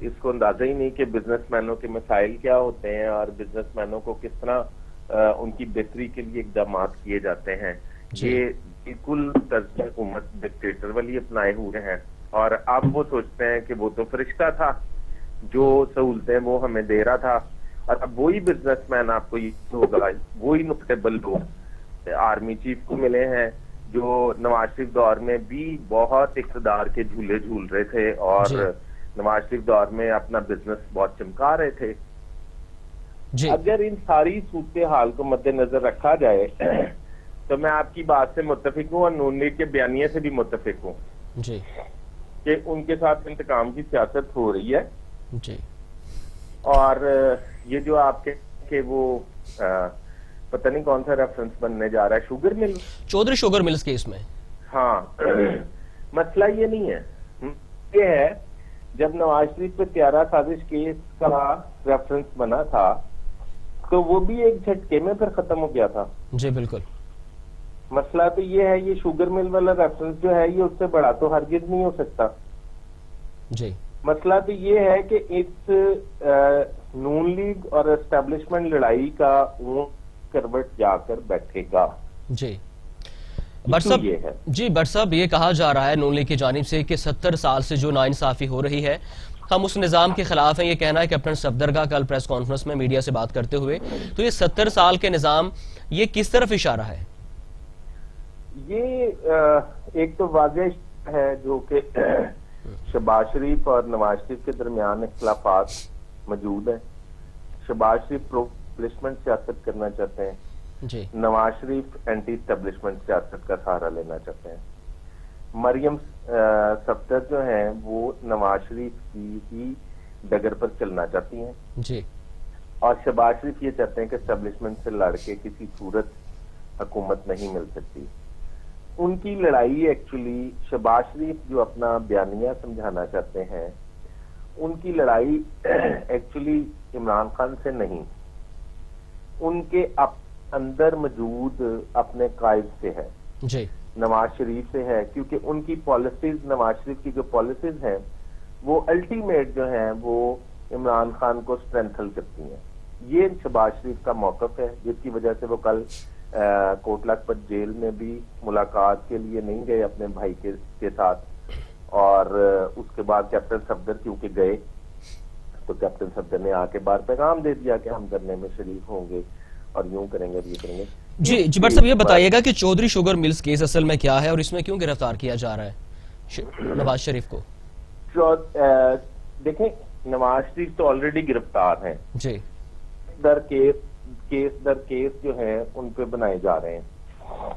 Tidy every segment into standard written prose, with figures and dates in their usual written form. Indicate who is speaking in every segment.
Speaker 1: اس کو اندازہ ہی نہیں کہ بزنس مینوں کے مسائل کیا ہوتے ہیں اور بزنس مینوں کو کس طرح ان کی بہتری کے لیے اقدامات کیے جاتے ہیں. یہ بالکل طرز حکومت ڈکٹیٹر والی اپنائے ہوئے ہیں, اور اب وہ سوچتے ہیں کہ وہ تو فرشتہ تھا, جو سہولتیں وہ ہمیں دے رہا تھا, اور اب وہی بزنس مین آپ کو یہ ہوگا, وہی نوٹیبل لوگ آرمی چیف کو ملے ہیں جو نواز شریف دور میں بھی بہت اقتدار کے جھولے جھول رہے تھے اور نواز شریف دور میں اپنا بزنس بہت چمکا رہے تھے. اگر ان ساری صورتحال کو مد نظر رکھا جائے تو میں آپ کی بات سے متفق ہوں اور نون لیگ کے بیانیے سے بھی متفق ہوں کہ ان کے ساتھ انتقام کی سیاست ہو رہی ہے. اور یہ جو آپ کے وہ پتہ نہیں کون سا ریفرنس بننے جا رہا ہے, sugar mill,
Speaker 2: Chaudhry sugar mills case میں,
Speaker 1: ہاں مسئلہ یہ نہیں ہے, یہ ہے جب نواز شریف پہ طیارہ سازش کیس کا ریفرنس بنا تھا تو وہ بھی ایک جھٹکے میں پھر ختم ہو گیا تھا.
Speaker 2: جی بالکل.
Speaker 1: مسئلہ تو یہ ہے, یہ شوگر مل والا ریفرنس جو ہے یہ اس سے بڑا تو ہرگز نہیں ہو سکتا.
Speaker 2: جی
Speaker 1: مسئلہ تو یہ ہے کہ اس نون لیگ اور اسٹیبلشمنٹ لڑائی کا کروٹ جا کر بیٹھے گا.
Speaker 2: جی بٹ صاحب یہ کہا جا رہا ہے نون لیگ کی جانب سے کہ 70 سال سے جو ناانصافی ہو رہی ہے ہم اس نظام کے خلاف ہیں. یہ کہنا ہے کیپٹن صفدر کا کل پریس کانفرنس میں میڈیا سے بات کرتے ہوئے. تو یہ 70 سال کے نظام یہ کس طرف اشارہ ہے؟
Speaker 1: یہ ایک تو واضح ہے جو کہ شہباز شریف اور نواز شریف کے درمیان اختلافات موجود ہیں. شہباز شریف پرو اسٹیبلشمنٹ سیاست کرنا چاہتے ہیں, نواز شریف اینٹی اسٹیبلشمنٹ سیاست کا سہارا لینا چاہتے ہیں. مریم صفدر جو ہیں وہ نواز شریف کی ہی ڈگر پر چلنا چاہتی ہیں, اور شہباز شریف یہ چاہتے ہیں کہ اسٹیبلشمنٹ سے لڑ کے کسی صورت حکومت نہیں مل سکتی. ان کی لڑائی ایکچولی شہباز شریف جو اپنا بیانیہ سمجھانا چاہتے ہیں ان کی لڑائی ایکچولی عمران خان سے نہیں, ان کے اندر موجود اپنے قائد سے ہے, نواز شریف سے ہے, کیونکہ ان کی پالیسیز, نواز شریف کی جو پالیسیز ہیں وہ الٹیمیٹ جو ہیں وہ عمران خان کو اسٹرینتھن کرتی ہیں. یہ شہباز شریف کا موقف ہے جس کی وجہ سے وہ کل کوٹ لکھپت جیل میں بھی ملاقات کے لیے نہیں گئے اپنے بھائی کے ساتھ, اور اس کے بعد کیپٹن صفدر کیونکہ گئے تو کیپٹن صفدر نے آ کے بار پیغام دے دیا کہ ہم دھرنے میں شریک ہوں گے اور یوں کریں گے, یہ کریں گے.
Speaker 2: جی بٹ صاحب یہ بتائیے گا کہ چودھری شوگر ملز کیس اصل میں کیا ہے اور اس میں کیوں گرفتار کیا جا رہا ہے نواز شریف کو؟
Speaker 1: دیکھیں نواز شریف تو آلریڈی گرفتار ہیں, کیس در کیس جو ہیں ان پہ بنائے جا رہے ہیں.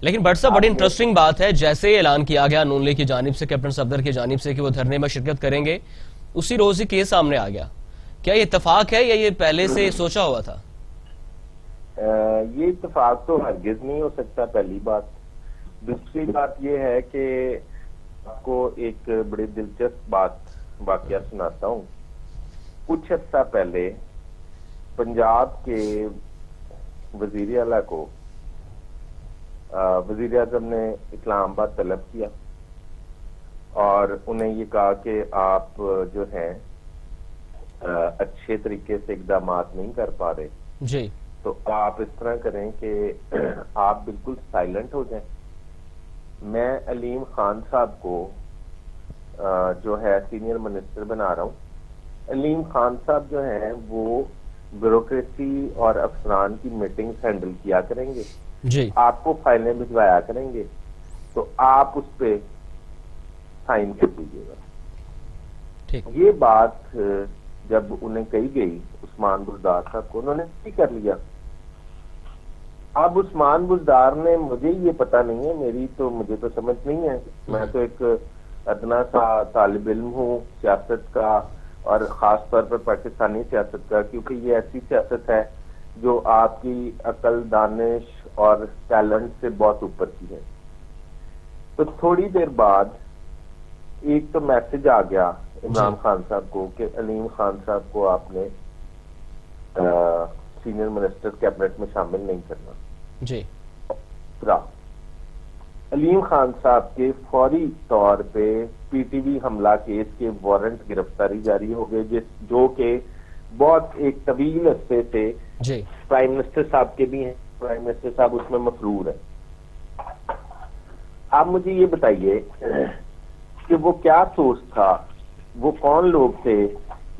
Speaker 2: لیکن بٹ صاحب بڑی انٹرسٹنگ بات ہے, جیسے اعلان کیا گیا نون لیگ کی جانب سے کیپٹن صفدر کی جانب سے کہ وہ دھرنے میں شرکت کریں گے, اسی روز ہی کیس سامنے آ گیا. کیا یہ اتفاق ہے یا یہ پہلے سے سوچا ہوا تھا؟
Speaker 1: یہ اتفاق تو ہرگز نہیں ہو سکتا, پہلی بات. دوسری بات یہ ہے کہ آپ کو ایک بڑی دلچسپ بات واقعہ سناتا ہوں. کچھ عرصہ پہلے پنجاب کے وزیر اعلیٰ کو وزیر اعظم نے اسلام آباد طلب کیا اور انہیں یہ کہا کہ آپ جو ہیں اچھے طریقے سے اقدامات نہیں کر پا رہے, تو آپ اس طرح کریں کہ آپ بالکل سائلنٹ ہو جائیں. میں علیم خان صاحب کو جو ہے سینئر منسٹر بنا رہا ہوں. علیم خان صاحب جو ہیں وہ بیوروکریسی اور افسران کی میٹنگز ہینڈل کیا کریں گے, آپ کو فائلیں بھجوایا کریں گے, تو آپ اس پہ سائن کر دیجیے گا. یہ بات جب انہیں کہی گئی عثمان بزدار صاحب کو, انہوں نے نہیں کر لیا. اب عثمان بزدار نے, مجھے یہ پتہ نہیں ہے, مجھے تو سمجھ نہیں ہے, میں تو ایک ادنا سا طالب علم ہوں سیاست کا, اور خاص طور پر پاکستانی سیاست کا, کیونکہ یہ ایسی سیاست ہے جو آپ کی عقل, دانش اور ٹیلنٹ سے بہت اوپر کی ہے. تو تھوڑی دیر بعد ایک تو میسج آ گیا عمران خان صاحب کو کہ علیم خان صاحب کو آپ نے سینئر منسٹر کیبنٹ میں شامل نہیں کرنا. علیم خان صاحب کے فوری طور پہ پی ٹی وی حملہ کیس کے وارنٹ گرفتاری جاری ہو گئے، جو کہ بہت ایک طویل عرصے سے
Speaker 2: جی
Speaker 1: پرائم منسٹر صاحب کے بھی ہیں، پرائم منسٹر صاحب اس میں مفرور ہے۔ آپ مجھے یہ بتائیے کہ وہ کیا سوچ تھا، وہ کون لوگ تھے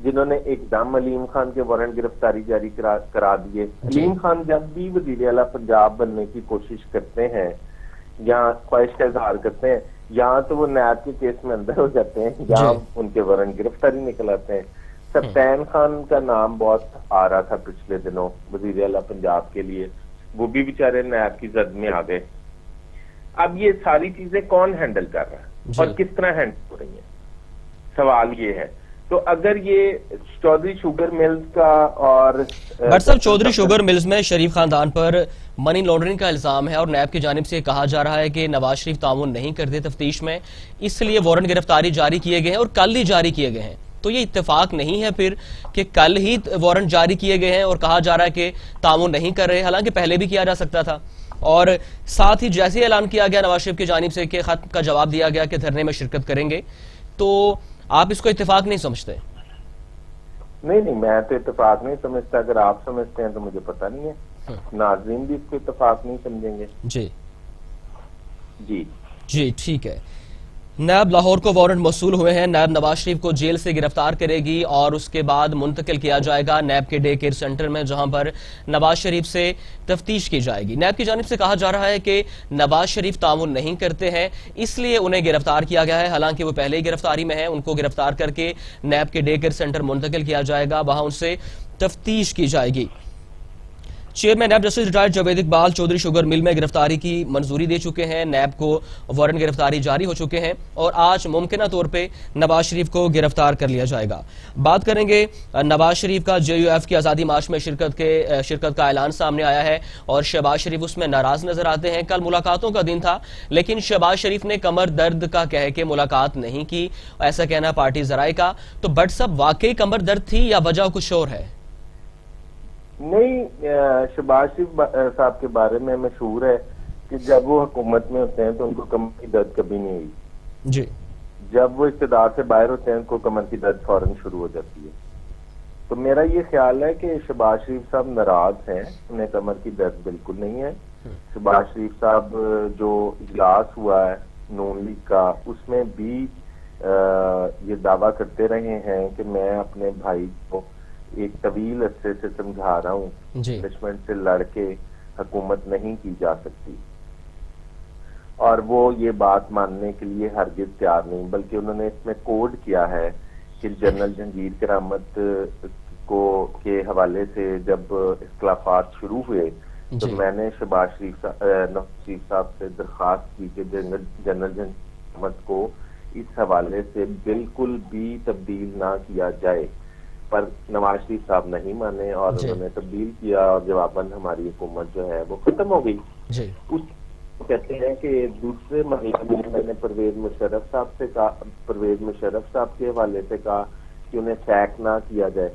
Speaker 1: جنہوں نے ایک دم علیم خان کے وارنٹ گرفتاری جاری کرا دیے؟ علیم خان جب بھی وزیر اعلیٰ پنجاب بننے کی کوشش کرتے ہیں یا خواہش کا اظہار کرتے ہیں، یہاں تو وہ نیب کے کیس میں اندر ہو جاتے ہیں، یہاں ان کے وارنٹ گرفتاری نکل آتے ہیں۔ سبطین خان کا نام بہت آ رہا تھا پچھلے دنوں وزیر اعلیٰ پنجاب کے لیے، وہ بھی بیچارے نیب کی زد میں آ گئے۔ اب یہ ساری چیزیں کون ہینڈل کر رہا ہے اور کس طرح ہینڈل ہو رہی ہیں، سوال یہ ہے۔ تو اگر یہ چودھری شوگر ملز کا اور
Speaker 2: بٹ صاحب چودھری شوگر ملز میں شریف خاندان پر منی لانڈرنگ کا الزام ہے اور نیب کی جانب سے کہا جا رہا ہے کہ نواز شریف تعاون نہیں کرتے تفتیش میں، اس لیے وارنٹ گرفتاری جاری کیے گئے ہیں اور کل ہی جاری کیے گئے ہیں۔ تو یہ اتفاق نہیں ہے پھر کہ کل ہی وارنٹ جاری کیے گئے ہیں اور کہا جا رہا ہے کہ تعاون نہیں کر رہے، حالانکہ پہلے بھی کیا جا سکتا تھا؟ اور ساتھ ہی جیسے ہی اعلان کیا گیا نواز شریف کی جانب سے کہ خط کا جواب دیا گیا کہ دھرنے میں شرکت کریں گے، تو آپ اس کو اتفاق نہیں سمجھتے؟
Speaker 1: نہیں، میں تو اتفاق نہیں سمجھتا۔ اگر آپ سمجھتے ہیں تو مجھے پتہ نہیں ہے، ناظرین بھی اس کو اتفاق نہیں سمجھیں گے۔ جی
Speaker 2: ٹھیک ہے۔ نیب لاہور کو وارنٹ موصول ہوئے ہیں، نیب نواز شریف کو جیل سے گرفتار کرے گی اور اس کے بعد منتقل کیا جائے گا نیب کے ڈے کیئر سینٹر میں، جہاں پر نواز شریف سے تفتیش کی جائے گی۔ نیب کی جانب سے کہا جا رہا ہے کہ نواز شریف تعاون نہیں کرتے ہیں، اس لیے انہیں گرفتار کیا گیا ہے، حالانکہ وہ پہلے ہی گرفتاری میں ہیں۔ ان کو گرفتار کر کے نیب کے ڈے کیئر سینٹر منتقل کیا جائے گا، وہاں ان سے تفتیش کی جائے گی۔ Chairman NAB justice retired Javed Iqbal Chaudhry sugar mill میں گرفتاری کی منظوری دے چکے ہیں، نیب کو وارنٹ گرفتاری جاری ہو چکے ہیں اور آج ممکنہ طور پہ نواز شریف کو گرفتار کر لیا جائے گا۔ بات کریں گے نواز شریف کا جے یو ایف کی آزادی مارچ میں شرکت کا اعلان سامنے آیا ہے اور شہباز شریف اس میں ناراض نظر آتے ہیں۔ کل ملاقاتوں کا دن تھا، لیکن شہباز شریف نے کمر درد کا کہہ کے ملاقات نہیں کی، ایسا کہنا پارٹی ذرائع کا۔ تو بٹ صاحب واقعی کمر درد تھی یا وجہ کچھ اور ہے؟
Speaker 1: نہیں، شہباز شریف صاحب کے بارے میں مشہور ہے کہ جب وہ حکومت میں ہوتے ہیں تو ان کو کمر کی درد کبھی نہیں ہوئی،
Speaker 2: جی
Speaker 1: جب وہ اقتدار سے باہر ہوتے ہیں ان کو کمر کی درد فوراً شروع ہو جاتی ہے۔ تو میرا یہ خیال ہے کہ شہباز شریف صاحب ناراض ہیں، انہیں کمر کی درد بالکل نہیں ہے۔ شہباز شریف صاحب جو اجلاس ہوا ہے نون لیگ کا، اس میں بھی یہ دعویٰ کرتے رہے ہیں کہ میں اپنے بھائی کو ایک طویل عرصے سے سمجھا رہا ہوں، دشمن سے لڑ کے حکومت نہیں کی جا سکتی، اور وہ یہ بات ماننے کے لیے ہرگز تیار نہیں، بلکہ انہوں نے اس میں کوڈ کیا ہے کہ جنرل جہانگیر کرامت کے حوالے سے جب اختلافات شروع ہوئے تو میں نے شہباز شریف صاحب سے درخواست کی کہ جنرل جہانگیر کرامت کو اس حوالے سے بالکل بھی تبدیل نہ کیا جائے، پر نواز شریف صاحب نہیں مانے اور انہوں نے تبدیل کیا اور جواباً ہماری حکومت جو ہے وہ ختم ہو گئی۔ اس کہتے ہیں کہ دوسرے مرحلے میں میں نے پرویز مشرف صاحب کے حوالے سے کہا کہ انہیں سیک نہ کیا جائے،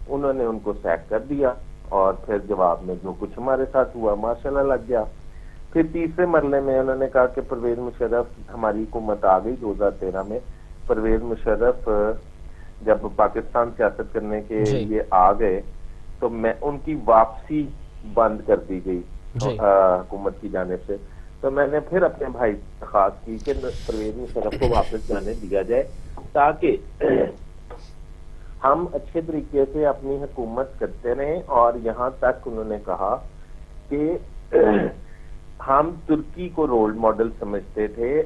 Speaker 1: انہوں نے ان کو سیک کر دیا اور پھر جواب میں جو کچھ ہمارے ساتھ ہوا ماشاءاللہ لگ گیا۔ پھر تیسرے مرحلے میں انہوں نے کہا کہ پرویز مشرف، ہماری حکومت آ گئی 2013 میں، پرویز مشرف جب پاکستان سیاست کرنے کے لیے آ گئے تو میں ان کی واپسی بند کر دی گئی حکومت کی جانب سے، تو میں نے پھر اپنے بھائی سے درخواست کی کہ پرویز مشرف کو واپس جانے دیا جائے تاکہ ہم اچھے طریقے سے اپنی حکومت کرتے رہیں۔ اور یہاں تک انہوں نے کہا کہ ہم ترکی کو رول ماڈل سمجھتے تھے،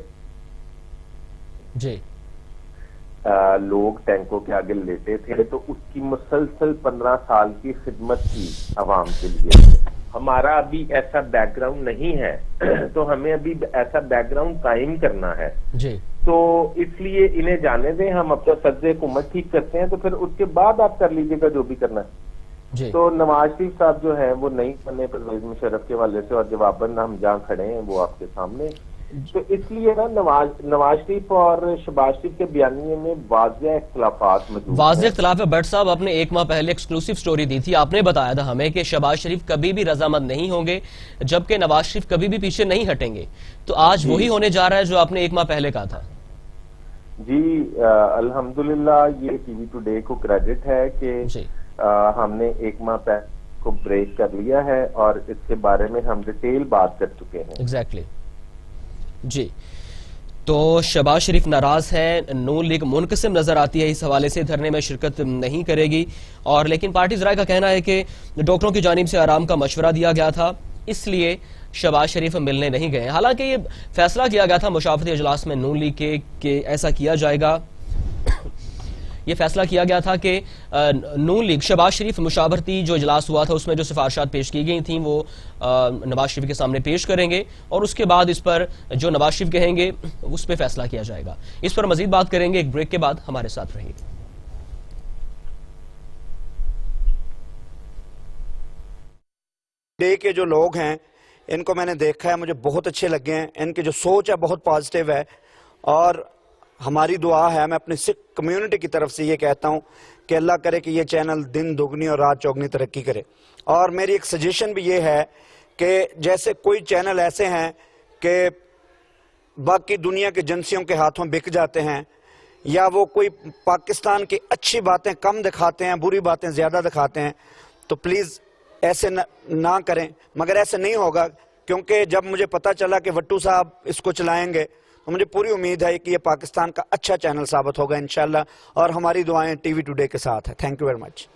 Speaker 1: لوگ ٹینکوں کے آگے لیٹے تھے، تو اس کی مسلسل 15 سال کی خدمت کی عوام کے لیے۔ ہمارا ابھی ایسا بیک گراؤنڈ نہیں ہے تو ہمیں ابھی ایسا بیک گراؤنڈ قائم کرنا ہے، تو اس لیے انہیں جانے دیں، ہم اپنا سرد حکومت ٹھیک کرتے ہیں، تو پھر اس کے بعد آپ کر لیجیے گا جو بھی کرنا ہے۔ تو نواز شریف صاحب جو ہیں وہ نہیں بنے پرویز مشرف کے حوالے سے، اور جواباً ہم جہاں کھڑے ہیں وہ آپ کے سامنے تو اس لیے نا نواز شریف اور شہباز شریف کے بیانیے میں واضح اختلافات موجود ہیں.
Speaker 2: واضح اختلاف ہے. بٹ صاحب آپ نے ایک ماہ پہلے ایکسکلوسیو سٹوری دی تھی, آپ نے بتایا تھا ہمیں کہ شہباز شریف کبھی بھی رضامند نہیں ہوں گے جبکہ نواز شریف کبھی بھی پیچھے نہیں ہٹیں گے, تو آج وہی ہونے جا رہا ہے جو آپ نے ایک ماہ پہلے کہا تھا.
Speaker 1: جی الحمدللہ یہ ٹی وی ٹوڈے کو کریڈٹ ہے کہ ہم نے ایک ماہ پہلے کو بریک کر لیا ہے اور اس کے بارے میں ہم ڈیٹیل بات کر چکے ہیں.
Speaker 2: ایگزیکٹلی جی. تو شہباز شریف ناراض ہے, نون لیگ منقسم نظر آتی ہے, اس حوالے سے دھرنے میں شرکت نہیں کرے گی, اور لیکن پارٹی ذرائع کا کہنا ہے کہ ڈاکٹروں کی جانب سے آرام کا مشورہ دیا گیا تھا, اس لیے شہباز شریف ملنے نہیں گئے. حالانکہ یہ فیصلہ کیا گیا تھا مشاورتی اجلاس میں نون لیگ کے کہ ایسا کیا جائے گا. یہ فیصلہ کیا گیا تھا کہ نون لیگ شہباز شریف مشاورتی جو اجلاس ہوا تھا اس میں جو سفارشات پیش کی گئی تھیں وہ نواز شریف کے سامنے پیش کریں گے, اور اس کے بعد اس پر جو نواز شریف کہیں گے اس پہ فیصلہ کیا جائے گا. اس پر مزید بات کریں گے ایک بریک کے بعد, ہمارے ساتھ رہیے.
Speaker 3: ڈے کے جو لوگ ہیں ان کو میں نے دیکھا ہے, مجھے بہت اچھے لگے ہیں, ان کی جو سوچ ہے بہت پازیٹیو ہے, اور ہماری دعا ہے, میں اپنی سکھ کمیونٹی کی طرف سے یہ کہتا ہوں کہ اللہ کرے کہ یہ چینل دن دگنی اور رات چوگنی ترقی کرے. اور میری ایک سجیشن بھی یہ ہے کہ جیسے کوئی چینل ایسے ہیں کہ باقی دنیا کے ایجنسیوں کے ہاتھوں بک جاتے ہیں, یا وہ کوئی پاکستان کی اچھی باتیں کم دکھاتے ہیں, بری باتیں زیادہ دکھاتے ہیں, تو پلیز ایسے نہ کریں. مگر ایسے نہیں ہوگا, کیونکہ جب مجھے پتا چلا کہ وٹو صاحب اس کو چلائیں گے تو مجھے پوری امید ہے کہ یہ پاکستان کا اچھا چینل ثابت ہوگا انشاءاللہ, اور ہماری دعائیں ٹی وی ٹوڈے کے ساتھ ہیں. Thank you very much.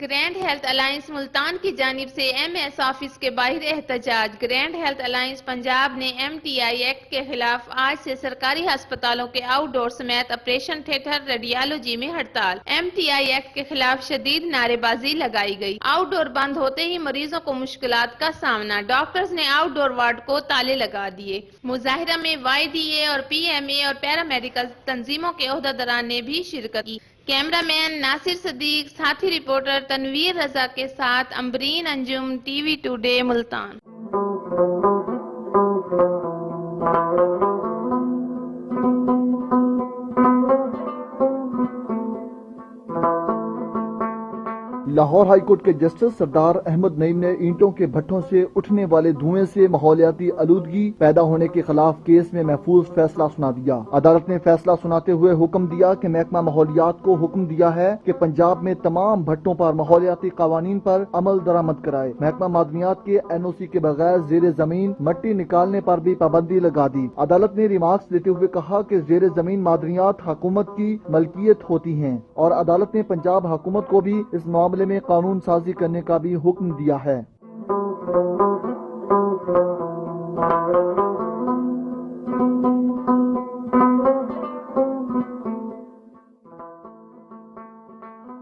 Speaker 4: Grand health alliance Multan کی جانب سے ایم ایس آفس کے باہر احتجاج. گرینڈ ہیلتھ الائنس پنجاب نے ایم ٹی آئی ایکٹ کے خلاف آج سے سرکاری ہسپتالوں کے آؤٹ ڈور سمیت آپریشن تھیٹر ریڈیالوجی میں ہڑتال. ایم ٹی آئی ایکٹ کے خلاف شدید نعرے بازی لگائی گئی. آؤٹ ڈور بند ہوتے ہی مریضوں کو مشکلات کا سامنا, ڈاکٹرز نے آؤٹ ڈور وارڈ کو تالے لگا دیے. مظاہرہ میں وائی ڈی اے اور پی ایم اے اور پیرامیڈیکل تنظیموں کے عہدیداران نے بھی شرکت کی. کیمرہ مین ناصر صدیق, ساتھی رپورٹر تنویر رضا کے ساتھ Ambreen Anjum, T V today Multan.
Speaker 5: Lahore high court کے جسٹس سردار احمد نعیم نے اینٹوں کے بھٹوں سے اٹھنے والے دھوئیں سے ماحولیاتی آلودگی پیدا ہونے کے خلاف کیس میں محفوظ فیصلہ سنا دیا. عدالت نے فیصلہ سناتے ہوئے حکم دیا کہ محکمہ ماحولیات کو حکم دیا ہے کہ پنجاب میں تمام بھٹوں پر ماحولیاتی قوانین پر عمل درآمد کرائے. محکمہ معدنیات کے این او سی کے بغیر زیر زمین مٹی نکالنے پر بھی پابندی لگا دی. عدالت نے ریمارکس دیتے ہوئے کہا کہ زیر زمین معدنیات حکومت کی ملکیت ہوتی ہیں, اور عدالت نے پنجاب حکومت کو بھی اس معاملے میں قانون سازی کرنے کا بھی حکم دیا ہے.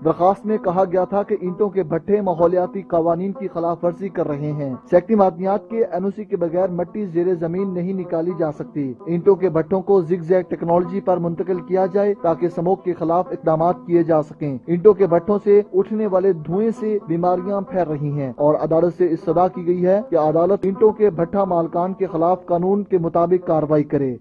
Speaker 5: درخواست میں کہا گیا تھا کہ اینٹوں کے بھٹے ماحولیاتی قوانین کی خلاف ورزی کر رہے ہیں. سیکٹری معدنیات کے این او سی کے بغیر مٹی زیر زمین نہیں نکالی جا سکتی. اینٹوں کے بھٹوں کو زگ زیگ ٹیکنالوجی پر منتقل کیا جائے تاکہ سموگ کے خلاف اقدامات کیے جا سکیں. اینٹوں کے بھٹوں سے اٹھنے والے دھوئیں سے بیماریاں پھیل رہی ہیں, اور عدالت سے استدعا کی گئی ہے کہ عدالت اینٹوں کے بھٹا مالکان کے خلاف قانون کے مطابق کارروائی کرے.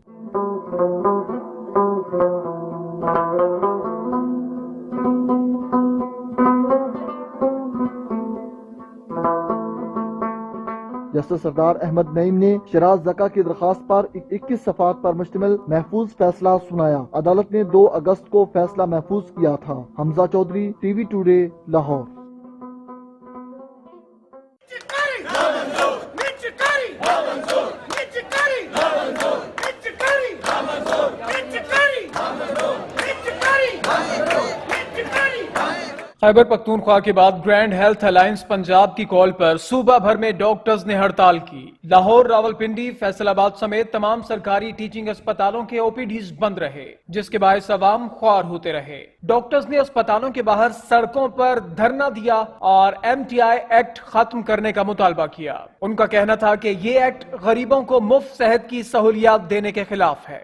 Speaker 5: جسٹس سردار احمد نعیم نے شراز زکا کی درخواست پر 21 صفحات پر مشتمل محفوظ فیصلہ سنایا. عدالت نے 2 اگست کو فیصلہ محفوظ کیا تھا. Hamza Chaudhry, T V today, Lahore.
Speaker 6: Khyber Pakhtunkhwa کے بعد گرینڈ ہیلتھ الائنس پنجاب کی کال پر صوبہ بھر میں ڈاکٹرز نے ہڑتال کی. لاہور, راولپنڈی, فیصل آباد سمیت تمام سرکاری ٹیچنگ اسپتالوں کے او پی ڈیز بند رہے, جس کے باعث عوام خوار ہوتے رہے. ڈاکٹرز نے اسپتالوں کے باہر سڑکوں پر دھرنا دیا اور ایم ٹی آئی ایکٹ ختم کرنے کا مطالبہ کیا. ان کا کہنا تھا کہ یہ ایکٹ غریبوں کو مفت صحت کی سہولیات دینے کے خلاف ہے.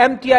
Speaker 6: MTI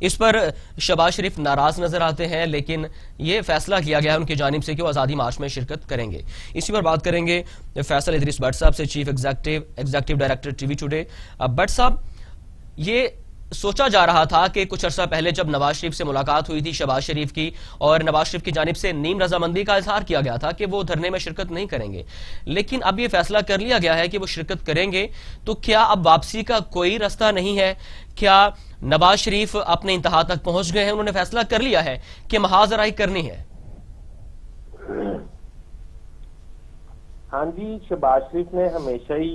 Speaker 2: اس پر شہباز شریف ناراض نظر آتے ہیں، لیکن یہ فیصلہ کیا گیا ہے ان کی جانب سے کہ وہ آزادی مارچ میں شرکت کریں گے۔ اسی پر بات کریں گے فیصل ادریس بٹ صاحب سے، chief executive director T V today. But صاحب، یہ سوچا جا رہا تھا کہ کچھ عرصہ پہلے جب نواز شریف سے ملاقات ہوئی تھی شہباز شریف کی، اور نواز شریف کی جانب سے نیم رضامندی کا اظہار کیا گیا تھا کہ وہ دھرنے میں شرکت نہیں کریں گے، لیکن اب یہ فیصلہ کر لیا گیا ہے کہ وہ شرکت کریں گے، تو کیا اب واپسی کا کوئی راستہ نہیں ہے؟ کیا نواز شریف اپنے انتہا تک پہنچ گئے ہیں؟ انہوں نے فیصلہ کر لیا ہے کہ محاذ رائی کرنی ہے؟
Speaker 1: ہاں جی، شہباز شریف نے ہمیشہ ہی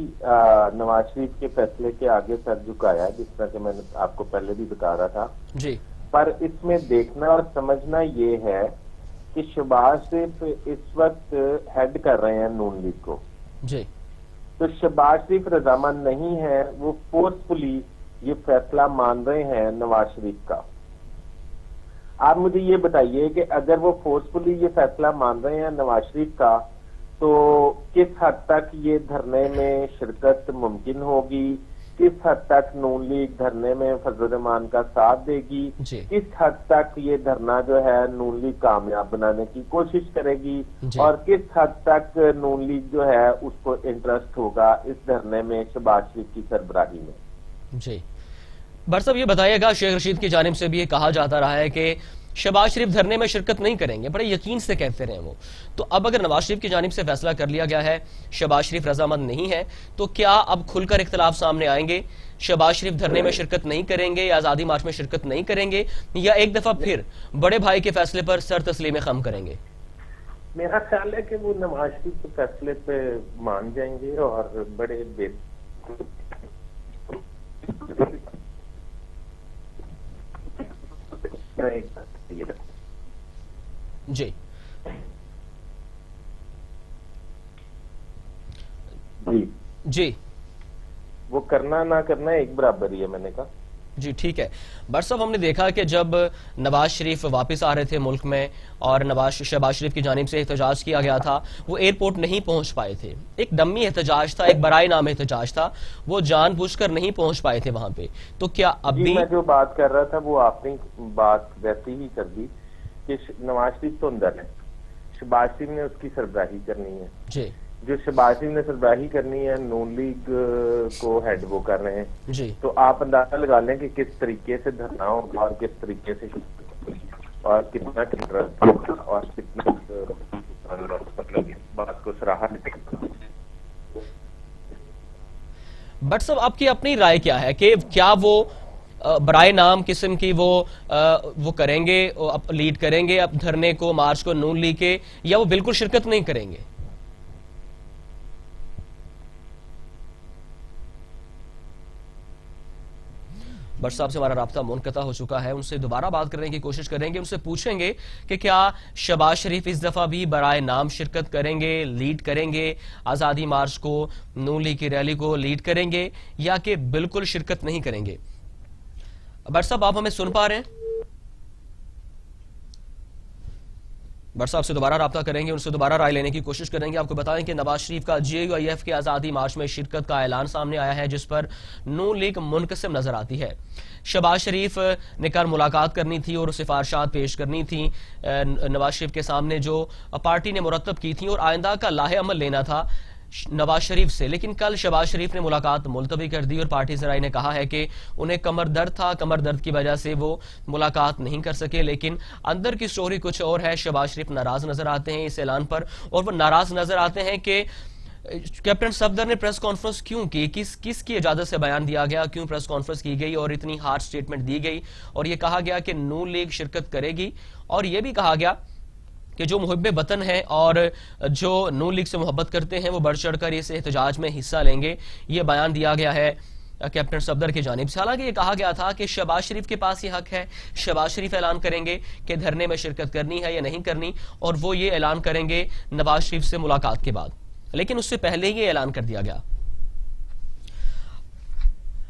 Speaker 1: نواز شریف کے فیصلے کے آگے سر جھکایا، جس طرح کہ میں نے آپ کو پہلے بھی بتا رہا تھا
Speaker 2: جی،
Speaker 1: پر اس میں دیکھنا اور سمجھنا یہ ہے کہ شہباز شریف اس وقت ہیڈ کر رہے ہیں نون لیگ کو،
Speaker 2: جی،
Speaker 1: تو شہباز شریف رضامند نہیں ہے، وہ فورسفلی یہ فیصلہ مان رہے ہیں نواز شریف کا۔ آپ مجھے یہ بتائیے کہ اگر وہ فورسفلی یہ فیصلہ مان رہے ہیں نواز شریف کا، تو کس حد تک یہ دھرنے میں شرکت ممکن ہوگی؟ کس حد تک نون لیگ دھرنے میں فضل الرحمان کا ساتھ دے گی؟
Speaker 2: جی،
Speaker 1: کس حد تک یہ دھرنا جو ہے نون لیگ کامیاب بنانے کی کوشش کرے گی؟
Speaker 2: جی،
Speaker 1: اور کس حد تک نون لیگ جو ہے اس کو انٹرسٹ ہوگا اس دھرنے میں شہباز شریف کی سربراہی میں؟
Speaker 2: جی، بٹ صاحب یہ بتائیے گا، شیخ رشید کی جانب سے بھی یہ کہا جاتا رہا ہے کہ شہباز شریف دھرنے میں شرکت نہیں کریں گے، بڑے یقین سے کہتے رہے وہ، تو اب اگر نواز شریف کی جانب سے فیصلہ کر لیا گیا ہے شہباز شریف رضامند نہیں ہے، تو کیا اب کھل کر اختلاف سامنے آئیں گے؟ شہباز شریف دھرنے میں شرکت نہیں کریں گے یا آزادی مارچ میں شرکت نہیں کریں گے، یا ایک دفعہ پھر بڑے بھائی کے فیصلے پر سر تسلیم خم کریں گے؟
Speaker 1: میرا خیال ہے کہ وہ نواز شریف کے فیصلے پہ مان جائیں گے اور بڑے
Speaker 2: جی، جی،
Speaker 1: وہ کرنا نہ کرنا ایک برابر ہی ہے، میں نے کہا۔
Speaker 2: جی، ٹھیک ہے۔ بٹ صاحب، ہم نے دیکھا کہ جب نواز شریف واپس آ رہے تھے ملک میں اور شہباز شریف کی جانب سے احتجاج کیا گیا تھا، وہ ایئرپورٹ نہیں پہنچ پائے تھے، ایک ڈمی احتجاج تھا، ایک برائے نام احتجاج تھا، وہ جان بوجھ کر نہیں پہنچ پائے تھے وہاں پہ، تو کیا اب بھی؟
Speaker 1: میں جو بات کر رہا تھا وہ آپ نے بات ویسی ہی کر دی کہ نواز شریف تو اندر ہے، شہباز شریف نے اس کی سربراہی کرنی ہے۔
Speaker 2: جی،
Speaker 1: جو شہباز شریف نے سربراہی کرنی ہے، نون لیگ کو ہیڈ وہ کر رہے ہیں،
Speaker 2: جی،
Speaker 1: تو آپ اندازہ لگا لیں کہ کس طریقے سے دھرنا ہوگا اور کس طریقے سے اور کتنا انٹرسٹ ہوگا اور کتنا مطلب اس بات کو سراہا نہیں۔
Speaker 2: بٹ صاحب، آپ کی اپنی رائے کیا ہے کہ کیا وہ برائے نام قسم کی وہ کریں گے، لیڈ کریں گے اب دھرنے کو، مارچ کو نون لیگ کے، یا وہ بالکل شرکت نہیں کریں گے؟ بٹ صاحب سے ہمارا رابطہ منقطع ہو چکا ہے، ان سے دوبارہ بات کرنے کی کوشش کریں گے، ان سے پوچھیں گے کہ کیا شہباز شریف اس دفعہ بھی برائے نام شرکت کریں گے، لیڈ کریں گے، آزادی مارچ کو، نون لیگ کی ریلی کو لیڈ کریں گے، یا کہ بالکل شرکت نہیں کریں گے؟ بٹ صاحب، آپ ہمیں سن پا رہے ہیں؟ بٹ صاحب سے دوبارہ رابطہ کریں گے، ان سے دوبارہ رائے لینے کی کوشش کریں گے۔ آپ کو بتائیں کہ نواز شریف کا GUIF کے آزادی مارچ میں شرکت کا اعلان سامنے آیا ہے، جس پر نون لیگ منقسم نظر آتی ہے۔ شہباز شریف نے کل ملاقات کرنی تھی اور سفارشات پیش کرنی تھی نواز شریف کے سامنے جو پارٹی نے مرتب کی تھی، اور آئندہ کا لاہے عمل لینا تھا نواز شریف سے، لیکن کل شہباز شریف نے ملاقات ملتوی کر دی اور پارٹی ذرائع نے کہا ہے کہ انہیں کمر درد تھا، کمر درد کی وجہ سے وہ ملاقات نہیں کر سکے، لیکن اندر کی سٹوری کچھ اور ہے۔ شہباز شریف ناراض نظر آتے ہیں اس اعلان پر، اور وہ ناراض نظر آتے ہیں کہ کیپٹن صفدر نے پریس کانفرنس کیوں کی، کس کی اجازت سے بیان دیا گیا، کیوں پریس کانفرنس کی گئی اور اتنی ہارڈ سٹیٹمنٹ دی گئی، اور یہ کہا گیا کہ نون لیگ شرکت کرے گی، اور یہ بھی کہا گیا کہ جو محب وطن ہیں اور جو نون لیگ سے محبت کرتے ہیں وہ بڑھ چڑھ کر اس احتجاج میں حصہ لیں گے۔ یہ بیان دیا گیا ہے کیپٹن صفدر کی جانب سے۔ حالانکہ یہ کہا گیا تھا کہ شہباز شریف کے پاس یہ حق ہے، شہباز شریف اعلان کریں گے کہ دھرنے میں شرکت کرنی ہے یا نہیں کرنی، اور وہ یہ اعلان کریں گے نواز شریف سے ملاقات کے بعد، لیکن اس سے پہلے یہ اعلان کر دیا گیا۔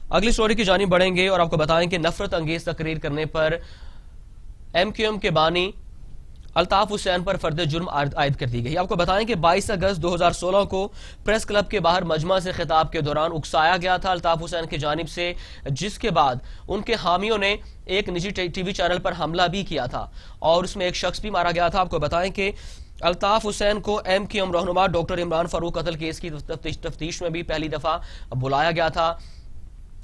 Speaker 2: اگلی سٹوری کی جانب بڑھیں گے اور آپ کو بتائیں کہ نفرت انگیز تقریر کرنے پر MQM کے بانی الطاف حسین پر فرد جرم عائد کر دی گئی. آپ کو بتائیں کہ 22 اگست 2016 کو پریس کلب کے باہر مجمع سے خطاب کے دوران اکسایا گیا تھا الطاف حسین کی جانب سے، جس کے بعد ان کے حامیوں نے ایک نجی ٹی وی چینل پر حملہ بھی کیا تھا اور اس میں ایک شخص بھی مارا گیا تھا. آپ کو بتائیں کہ الطاف حسین کو ایم کیو ایم رہنما ڈاکٹر عمران فاروق قتل کیس کی تفتیش میں بھی پہلی دفعہ بلایا گیا تھا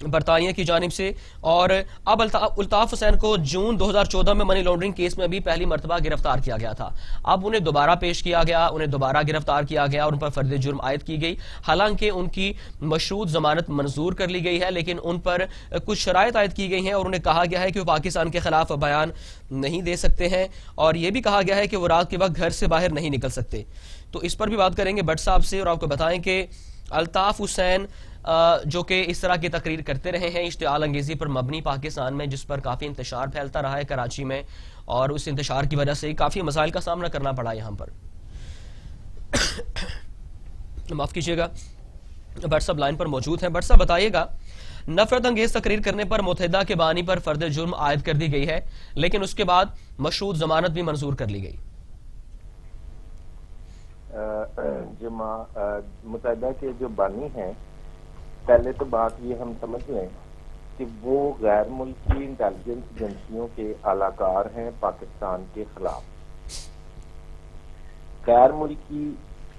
Speaker 2: برطانیہ کی جانب سے، اور اب الطاف حسین کو جون 2014 میں منی لانڈرنگ کیس میں بھی پہلی مرتبہ گرفتار کیا گیا تھا. اب انہیں دوبارہ پیش کیا گیا، انہیں دوبارہ گرفتار کیا گیا اور ان پر فرد جرم عائد کی گئی. حالانکہ ان کی مشروط ضمانت منظور کر لی گئی ہے، لیکن ان پر کچھ شرائط عائد کی گئی ہیں اور انہیں کہا گیا ہے کہ وہ پاکستان کے خلاف بیان نہیں دے سکتے ہیں، اور یہ بھی کہا گیا ہے کہ وہ رات کے وقت گھر سے باہر نہیں نکل سکتے. تو اس پر بھی بات کریں گے بٹ صاحب سے، اور آپ کو بتائیں کہ الطاف حسین جو کہ اس طرح کی تقریر کرتے رہے ہیں اشتعال انگیزی پر مبنی پاکستان میں، جس پر کافی انتشار پھیلتا رہا ہے کراچی میں، اور اس انتشار کی وجہ سے کافی مسائل کا سامنا کرنا پڑا یہاں پر. معاف کیجیے گا، بٹ صاحب لائن پر موجود ہیں. بٹ صاحب بتائیے گا، نفرت انگیز تقریر کرنے پر متحدہ کے بانی پر فرد جرم عائد کر دی گئی ہے، لیکن اس کے بعد مشروط ضمانت بھی منظور کر لی گئی.
Speaker 1: متحدہ کے جو بانی ہیں، پہلے تو بات یہ ہم سمجھ لیں کہ وہ غیر ملکی انٹیلیجنس ایجنسیوں کے اعلی کار ہیں پاکستان کے خلاف. غیر ملکی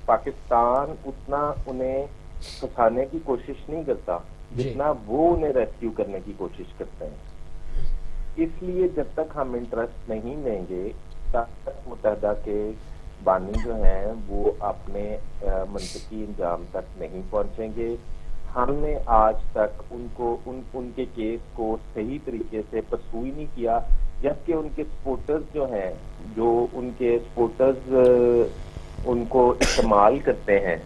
Speaker 1: پاکستان اتنا انہیں پھنسانے کی کوشش نہیں کرتا جتنا وہ انہیں ریسکیو کرنے کی کوشش کرتے ہیں. اس لیے جب تک ہم انٹرسٹ نہیں لیں گے تب تک متحدہ کے بانی جو ہیں وہ اپنے منطقی انجام تک نہیں پہنچیں گے. ہم نے آج تک ان کے کیس کو صحیح طریقے سے پرسو ہی نہیں کیا، جبکہ ان کے سپورٹرز جو ہیں، جو ان کے سپورٹرز ان کو استعمال کرتے ہیں،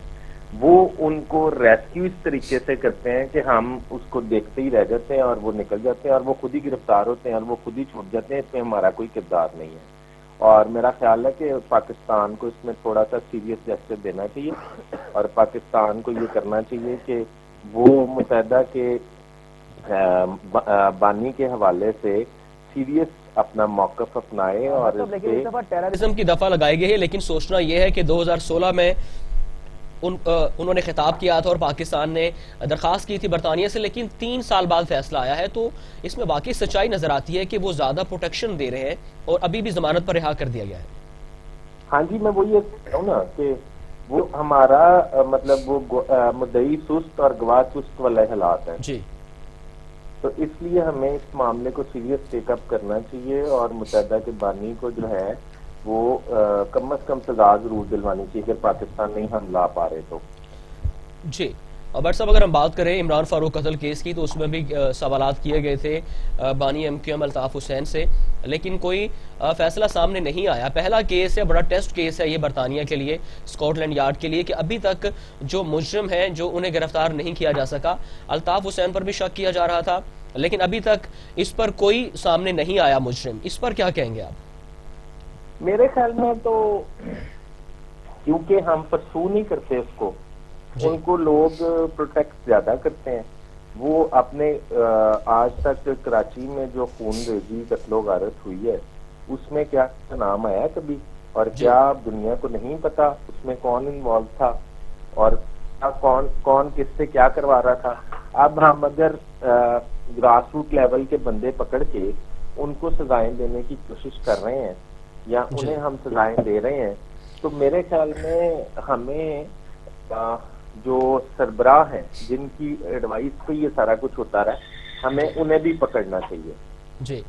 Speaker 1: وہ ان کو ریسکیو اس طریقے سے کرتے ہیں کہ ہم اس کو دیکھتے ہی رہ جاتے ہیں اور وہ نکل جاتے ہیں اور وہ خود ہی گرفتار ہوتے ہیں اور وہ خود ہی چھوٹ جاتے ہیں. اس میں ہمارا کوئی کردار نہیں ہے، اور میرا خیال ہے کہ پاکستان کو اس میں تھوڑا سا سیریس جسٹس دینا چاہیے اور پاکستان کو یہ کرنا چاہیے کہ وہ متحدہ کے بانی کے حوالے سے سیریس اپنا موقف اپنائے. اور
Speaker 2: ٹیررزم کی دفعہ لگائی گئی ہے، لیکن سوچنا یہ ہے کہ 2016 میں انہوں نے خطاب کیا تھا اور پاکستان نے درخواست کی تھی برطانیہ سے، لیکن 3 سال بعد فیصلہ آیا ہے. تو اس میں واقعی سچائی نظر آتی ہے کہ وہ زیادہ پروٹیکشن دے رہے ہیں اور ابھی بھی ضمانت پر رہا کر دیا گیا ہے.
Speaker 1: ہاں جی، میں وہ یہ کہہ رہا ہوں نا کہ وہ ہمارا مطلب وہ مدعی سست اور گواہ چست والے حالات ہیں
Speaker 2: جی.
Speaker 1: تو اس لیے ہمیں اس معاملے کو سیریس ٹیک اپ کرنا چاہیے اور متحدہ کے بانی کو جو ہے وہ کم از کم سزا ضرور دلوانی چاہیے کہ پاکستان نہیں ہم لا پا رہے تو.
Speaker 2: جی. اور بٹ صاحب اگر ہم بات کریں عمران فاروق قتل کیس کی، تو اس میں بھی سوالات کیے گئے تھے بانی M Q M Altaf Hussain سے، لیکن کوئی فیصلہ سامنے نہیں آیا. پہلا کیس ہے، بڑا ٹیسٹ کیس ہے یہ برطانیہ کے لیے، اسکاٹ لینڈ یارڈ کے لیے، کہ ابھی تک جو مجرم ہیں جو انہیں گرفتار نہیں کیا جا سکا. الطاف حسین پر بھی شک کیا جا رہا تھا، لیکن ابھی تک اس پر کوئی سامنے نہیں آیا مجرم. اس پر کیا کہیں گے آپ؟
Speaker 1: میرے خیال میں تو کیونکہ ہم پرسو نہیں کرتے اس کو، ان کو لوگ پروٹیکٹ زیادہ کرتے ہیں. وہ اپنے آج تک کراچی میں جو خون ریزی قتل و غارت ہوئی ہے اس میں کیا نام آیا کبھی، اور کیا دنیا کو نہیں پتا اس میں کون انوالو تھا اور کون کس سے کیا کروا رہا تھا. اب ہم اگر گراس روٹ لیول کے بندے پکڑ کے ان کو سزائیں دینے کی کوشش کر رہے ہیں یا انہیں ہم سزائیں دے رہے ہیں، تو میرے خیال میں ہمیں جو سربراہ ہیں جن کی ایڈوائس پہ یہ سارا کچھ ہوتا رہا ہے، ہمیں انہیں بھی پکڑنا چاہیے.
Speaker 2: جی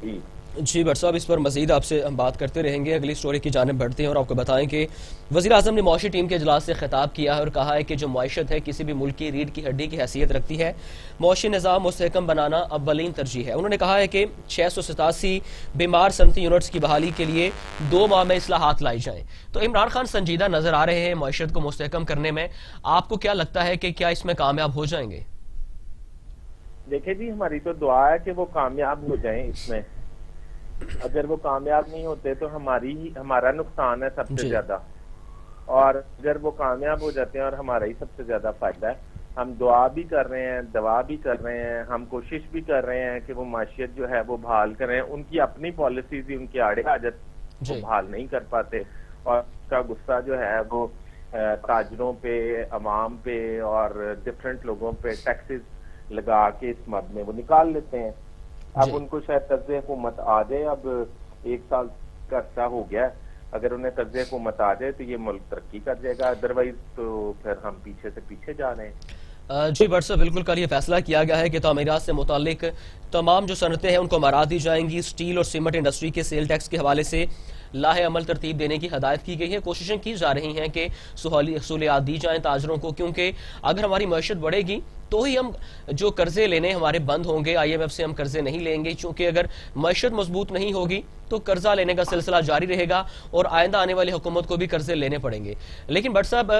Speaker 1: جی
Speaker 2: جی بٹ صاحب، اس پر مزید آپ سے ہم بات کرتے رہیں گے. اگلی سٹوری کی جانب بڑھتے ہیں اور آپ کو بتائیں کہ وزیر اعظم نے معاشی ٹیم کے اجلاس سے خطاب کیا ہے اور کہا ہے کہ جو معیشت ہے کسی بھی ملک کی ریڑھ کی ہڈی کی حیثیت رکھتی ہے. معاشی نظام مستحکم بنانا اولین ترجیح ہے. انہوں نے کہا ہے کہ 687 بیمار صنعتی یونٹس کی بحالی کے لیے 2 ماہ میں اصلاحات لائی جائیں. تو عمران خان سنجیدہ نظر آ رہے ہیں معیشت کو مستحکم کرنے میں. آپ کو کیا لگتا ہے کہ کیا اس میں کامیاب ہو جائیں گے؟
Speaker 1: دیکھیں جی، ہماری تو دعا ہے کہ وہ کامیاب ہو جائیں اس میں. اگر وہ کامیاب نہیں ہوتے تو ہمارا نقصان ہے سب سے زیادہ، اور اگر وہ کامیاب ہو جاتے ہیں اور ہمارا ہی سب سے زیادہ فائدہ ہے. ہم دعا بھی کر رہے ہیں, دوا بھی کر رہے ہیں, ہم کوشش بھی کر رہے ہیں کہ وہ معیشت جو ہے وہ بحال کریں. ان کی اپنی پالیسیز ہی ان کے آڑے حاجت وہ بحال نہیں کر پاتے, اور اس کا غصہ جو ہے وہ تاجروں پہ, عوام پہ اور ڈفرینٹ لوگوں پہ ٹیکسز لگا کے اس مد میں وہ نکال لیتے ہیں. اب ان کو شاید طرز حکومت آ جائے, اب 1 سال کا عرصہ ہو گیا, اگر انہیں طرز حکومت آ جائے تو یہ ملک ترقی کر جائے گا, ادروائز تو پھر ہم پیچھے سے پیچھے جا رہے ہیں.
Speaker 2: جی بٹ صاحب, بالکل کل یہ فیصلہ کیا گیا ہے کہ تعمیرات سے متعلق تمام جو صنعتیں ہیں ان کو مہارت دی جائیں گی. اسٹیل اور سیمنٹ انڈسٹری کے سیل ٹیکس کے حوالے سے لاہ عمل ترتیب دینے کی ہدایت کی گئی ہے. کوششیں کی جا رہی ہیں کہ سہولیات دی جائیں تاجروں کو, کیونکہ اگر ہماری معیشت بڑھے گی تو ہی ہم جو قرضے لینے ہمارے بند ہوں گے. IMF سے ہم قرضے نہیں لیں گے, چونکہ اگر معیشت مضبوط نہیں ہوگی تو قرضہ لینے کا سلسلہ جاری رہے گا اور آئندہ آنے والی حکومت کو بھی قرضے لینے پڑیں گے. لیکن بٹ صاحب,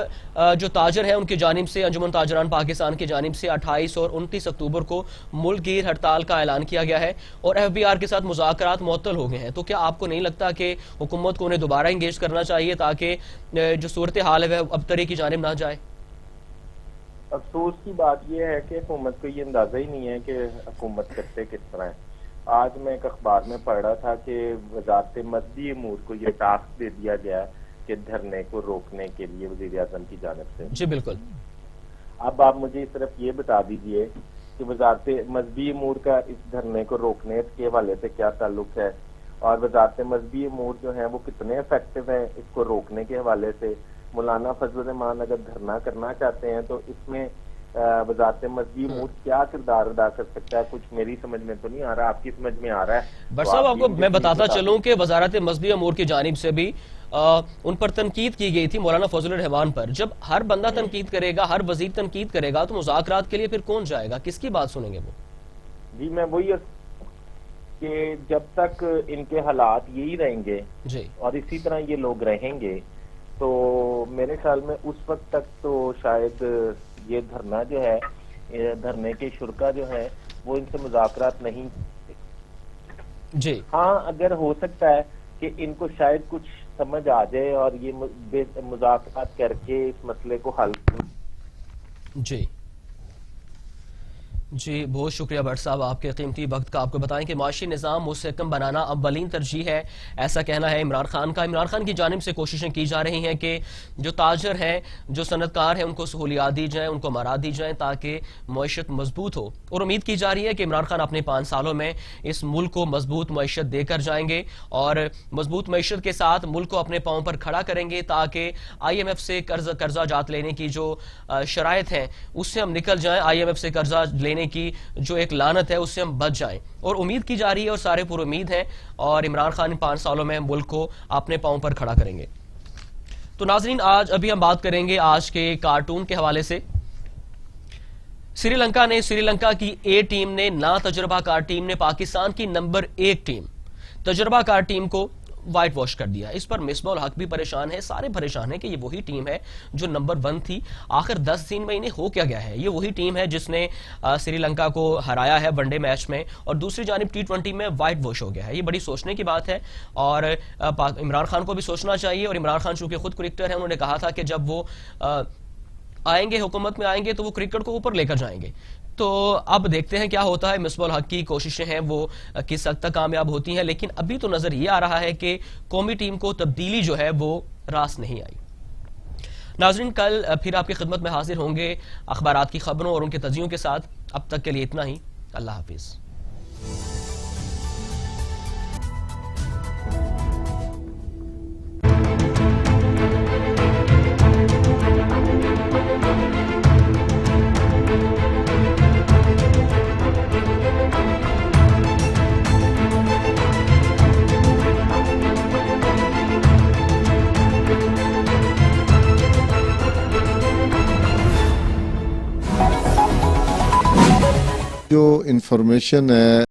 Speaker 2: جو تاجر ہیں ان کی جانب سے, انجمن تاجران پاکستان کی جانب سے 28 اور 29 اکتوبر کو ملک گیر ہڑتال کا اعلان کیا گیا ہے اور FBR کے ساتھ مذاکرات معطل ہو گئے ہیں. تو کیا آپ کو نہیں لگتا کہ حکومت کو انہیں دوبارہ انگیج کرنا چاہیے تاکہ جو صورتحال ہے وہ ابتری کی جانب نہ جائے؟
Speaker 1: افسوس کی بات یہ ہے کہ حکومت کو یہ اندازہ ہی نہیں ہے کہ حکومت کرتے کس طرح ہے. آج میں ایک اخبار میں پڑھ رہا تھا کہ وزارت مذہبی امور کو یہ ٹاسک دے دیا گیا ہے کہ دھرنے کو روکنے کے لیے وزیر اعظم کی جانب سے.
Speaker 2: جی بالکل.
Speaker 1: اب آپ مجھے صرف یہ بتا دیجئے کہ وزارت مذہبی امور کا اس دھرنے کو روکنے کے حوالے سے کیا تعلق ہے, اور وزارت مذہبی امور جو ہیں وہ کتنے افیکٹو ہیں اس کو روکنے کے حوالے سے. مولانا فضل الرحمان اگر دھرنا کرنا چاہتے ہیں تو اس میں وزارت مذہبی امور کیا کردار ادا کر سکتا ہے؟ کچھ میری سمجھ میں تو نہیں آ رہا, آپ کی سمجھ میں آ رہا ہے؟
Speaker 2: بٹ صاحب, آپ کو میں بتاتا چلوں کہ وزارت مذہبی امور کی جانب سے بھی ان پر تنقید کی گئی تھی مولانا فضل الرحمان پر. جب ہر بندہ تنقید کرے گا, ہر وزیر تنقید کرے گا, تو مذاکرات کے لیے پھر کون جائے گا, کس کی بات سنیں گے وہ؟
Speaker 1: جی میں وہی کہ جب تک ان کے حالات یہی رہیں گے
Speaker 2: جی
Speaker 1: اور اسی طرح یہ لوگ رہیں گے تو میرے خیال میں اس وقت تک تو شاید یہ دھرنا جو ہے, دھرنے کے شرکا جو ہے وہ ان سے مذاکرات نہیں.
Speaker 2: جی
Speaker 1: ہاں, اگر ہو سکتا ہے کہ ان کو شاید کچھ سمجھ آ جائے اور یہ مذاکرات کر کے اس مسئلے کو حل.
Speaker 2: جی جی بہت شکریہ بٹ صاحب آپ کے قیمتی وقت کا. آپ کو بتائیں کہ معاشی نظام مستحکم بنانا اولین ترجیح ہے, ایسا کہنا ہے عمران خان کا. عمران خان کی جانب سے کوششیں کی جا رہی ہیں کہ جو تاجر ہیں, جو صنعت کار ہیں, ان کو سہولیات دی جائیں, ان کو مہارت دی جائیں تاکہ معیشت مضبوط ہو. اور امید کی جا رہی ہے کہ عمران خان اپنے 5 سالوں میں اس ملک کو مضبوط معیشت دے کر جائیں گے اور مضبوط معیشت کے ساتھ ملک کو اپنے پاؤں پر کھڑا کریں گے تاکہ IMF سے قرضہ جات لینے کی جو شرائط ہیں اس سے ہم نکل جائیں, IMF سے قرضہ لینے کی جو ایک لعنت ہے اس سے ہم بچ جائیں. اور امید کی جا رہی ہے اور سارے پر امید ہیں, اور عمران خان 5 سالوں میں ملک کو اپنے پاؤں پر کھڑا کریں گے. تو ناظرین, آج ابھی ہم بات کریں گے آج کے کارٹون کے حوالے سے. سری لنکا کی A ٹیم نے, نا تجربہ کار ٹیم نے پاکستان کی نمبر 1 ٹیم تجربہ کار ٹیم کو وائٹ واش کر دیا. اس پر مصباح الحق بھی پریشان ہے, سارے پریشان ہیں کہ یہ وہی ٹیم ہے جو نمبر 1 تھی. آخر 10 دن میں انہیں ہو کیا گیا ہے؟ یہ وہی ٹیم ہے جس نے سری لنکا کو ہرایا ہے ون ڈے میچ میں, اور دوسری جانب T20 میں وائٹ واش ہو گیا ہے. یہ بڑی سوچنے کی بات ہے اور عمران خان کو بھی سوچنا چاہیے. اور عمران خان چونکہ خود کرکٹر ہے, انہوں نے کہا تھا کہ جب وہ آئیں گے, حکومت میں آئیں گے, تو وہ کرکٹ کو اوپر لے کر جائیں گے. تو اب دیکھتے ہیں کیا ہوتا ہے. مصباح الحق کی کوششیں ہیں وہ کس حد تک کامیاب ہوتی ہیں, لیکن ابھی تو نظر یہ آ رہا ہے کہ قومی ٹیم کو تبدیلی جو ہے وہ راس نہیں آئی. ناظرین, کل پھر آپ کی خدمت میں حاضر ہوں گے اخبارات کی خبروں اور ان کے تجزیوں کے ساتھ. اب تک کے لیے اتنا ہی. اللہ حافظ.
Speaker 7: جو انفارمیشن ہے